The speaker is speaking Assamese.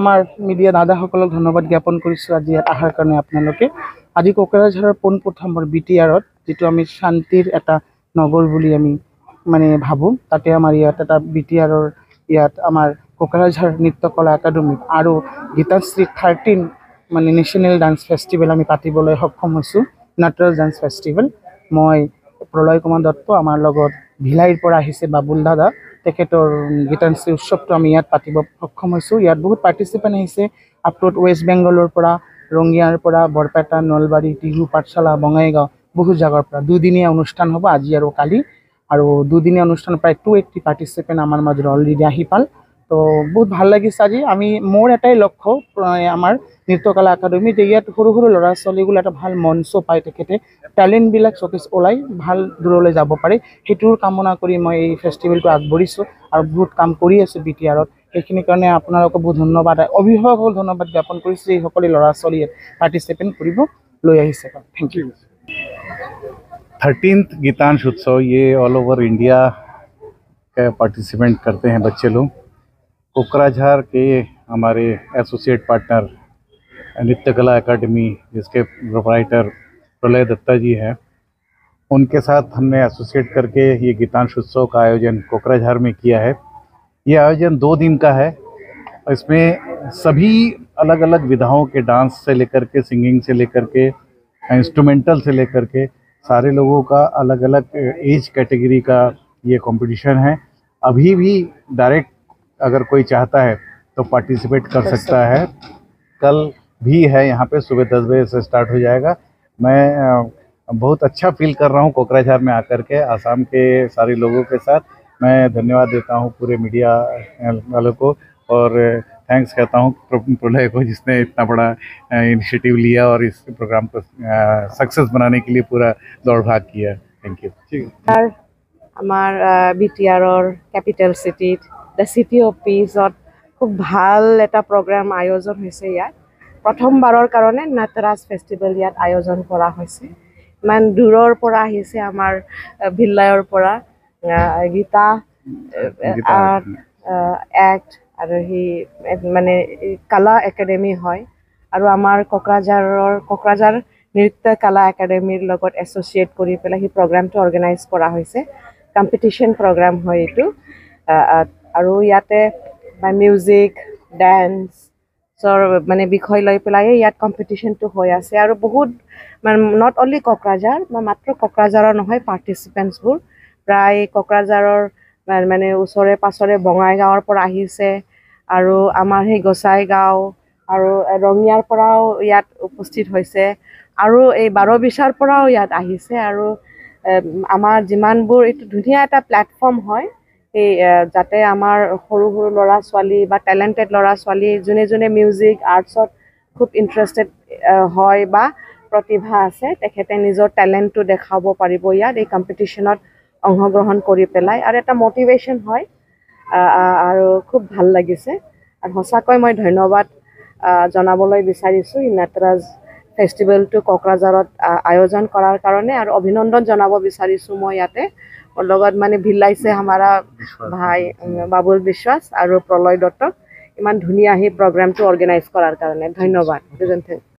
আমাৰ মিডিয়া দাদাসকলক ধন্যবাদ জ্ঞাপন কৰিছোঁ আজি ইয়াত অহাৰ কাৰণে। আপোনালোকে আজি কোকৰাঝাৰৰ পোনপ্ৰথমৰ BTR-ত যিটো আমি শান্তিৰ এটা নগৰ বুলি আমি মানে ভাবোঁ, তাতে আমাৰ ইয়াত এটা BTR-ৰ ইয়াত আমাৰ কোকৰাঝাৰ নৃত্যকলা একাডেমীত আৰু গীতাশ্ৰী 13 মানে নেশ্যনেল ডান্স ফেষ্টিভেল আমি পাতিবলৈ সক্ষম হৈছোঁ, নাটৰাজ ডান্স ফেষ্টিভেল। মই প্ৰলয় কুমাৰ দত্ত, আমাৰ লগত ভিলাইৰ পৰা আহিছে বাবুল দাদা, তেখেতৰ গীতাঞ্জলি উৎসৱটো আমি ইয়াত পাতিব সক্ষম হৈছোঁ। ইয়াত বহুত পাৰ্টিচিপেণ্ট আহিছে আপলোড ৱেষ্ট বেংগলৰ পৰা, ৰঙিয়াৰ পৰা, বৰপেটা, নলবাৰী, টিহু, পাঠশালা, বঙাইগাঁও, বহুত জাগাৰ পৰা দুদিনীয়া অনুষ্ঠান হ'ব আজি আৰু কালি। আৰু দুদিনীয়া অনুষ্ঠান প্ৰায় 280 পাৰ্টিচিপেণ্ট আমাৰ মাজত অলৰেডি আহি পাল। তো বহুত ভাল লাগিছে আজি। মোৰ এটাই লক্ষ্য আমাৰ নৃত্যকলা একাডেমীত ইয়াত সৰু সৰু ল'ৰা ছোৱালীগুলো এটা ভাল মঞ্চ পায়, তেখেতে টেলেণ্টবিলাক চকেজ ওলাই ভাল দূৰলৈ যাব পাৰে, সেইটোৰ কামনা কৰি মই এই ফেষ্টিভেলটো আগবঢ়িছোঁ আৰু বহুত কাম কৰি আছোঁ BTR-ত। সেইখিনিৰ কাৰণে আপোনালোকক বহুত ধন্যবাদ, অভিভাৱকসকলক ধন্যবাদ জ্ঞাপন কৰিছোঁ, এই সকলো ল'ৰা ছোৱালী পাৰ্টিচিপেণ্ট কৰিব লৈ আহিছে। Thank U. 13th गीतांश उत्सव ये ऑल ओवर इंडिया का पार्टिसिपेंट करते हैं बच्चे लोग। कोकराझार के हमारे एसोसिएट पार्टनर नृत्य कला एकेडमी, जिसके प्रोप्राइटर प्रलय दत्ता जी हैं, उनके साथ हमने एसोसिएट करके ये गीतांश उत्सव का आयोजन कोकराझार में किया है। ये आयोजन 2 दिन का है। इसमें सभी अलग अलग विधाओं के डांस से लेकर के, सिंगिंग से लेकर के, इंस्ट्रूमेंटल से लेकर के सारे लोगों का अलग अलग एज कैटेगरी का ये कंपटीशन है। अभी भी डायरेक्ट अगर कोई चाहता है तो पार्टिसिपेट कर सकता है। कल भी है यहाँ पे, सुबह 10 बजे से स्टार्ट हो जाएगा। मैं बहुत अच्छा फील कर रहा हूँ कोकराझार में आकर के, आसाम के सारे लोगों के साथ। मैं धन्यवाद देता हूँ पूरे मीडिया वालों को और थैंक्स कहता हूँ प्रलय को, जिसने इतना बड़ा इनिशिएटिव लिया और इस प्रोग्राम को सक्सेस बनाने के लिए पूरा दौड़ भाग किया। Thank you. আমার BTR-ৰ কেপিটেল চিটিত দ্য চিটি অফ পিছত খুব ভাল এটা প্ৰগ্ৰাম আয়োজন হৈছে। ইয়াত প্ৰথমবাৰৰ কাৰণে নাটৰাজ ফেষ্টিভেল ইয়াত আয়োজন কৰা হৈছে। ইমান দূৰৰ পৰা আহিছে, আমাৰ ভিলাইৰ পৰা গীতা এক্ট আৰু সি মানে কলা একাডেমি হয়। আৰু আমাৰ কোকৰাঝাৰ নৃত্য কলা একাডেমীৰ লগত এছ'চিয়েট কৰি পেলাই সেই প্ৰগ্ৰামটো অৰ্গেনাইজ কৰা হৈছে। কম্পিটিশ্যন প্ৰগ্ৰাম হয় এইটো। আৰু ইয়াতে মিউজিক, ডান্সৰ মানে বিষয় লৈ পেলাই ইয়াত কম্পিটিশ্যনটো হৈ আছে। আৰু বহুত মানে নট অনলি কোকৰাঝাৰ, মাত্ৰ কোকৰাঝাৰৰ নহয়, পাৰ্টিচিপেণ্টছবোৰ প্ৰায় কোকৰাঝাৰৰ মানে ওচৰে পাছৰে বঙাইগাঁৱৰ পৰা আহিছে, আৰু আমাৰ সেই গোসাইগাঁও আৰু ৰঙিয়াৰ পৰাও ইয়াত উপস্থিত হৈছে, আৰু এই বাৰবিছাৰ পৰাও ইয়াত আহিছে। আৰু আমাৰ যিমানবোৰ এইটো ধুনীয়া এটা প্লেটফৰ্ম হয়, এই যাতে আমাৰ সৰু সৰু ল'ৰা ছোৱালী বা টেলেণ্টেড ল'ৰা ছোৱালী যোনে যোনে মিউজিক আৰ্টছত খুব ইণ্টাৰেষ্টেড হয় বা প্ৰতিভা আছে, তেখেতে নিজৰ টেলেণ্টটো দেখাব পাৰিব ইয়াত এই কম্পিটিশ্যনত অংশগ্ৰহণ কৰি পেলাই, আৰু এটা মটিভেশ্যন হয়। আৰু খুব ভাল লাগিছে। আৰু সঁচাকৈ মই ধন্যবাদ জনাবলৈ বিচাৰিছোঁ এই নাটৰাজ ফেষ্টিভেলটো কোকৰাঝাৰত আয়োজন কৰাৰ কাৰণে, আৰু অভিনন্দন জনাব বিচাৰিছোঁ মই ইয়াতে। মোৰ লগত মানে ভিলাইছে আমাৰা ভাই বাবুল বিশ্বাস আৰু প্ৰলয় দত্তক ইমান ধুনীয়া সেই প্ৰগ্ৰামটো অৰ্গেনাইজ কৰাৰ কাৰণে ধন্যবাদ।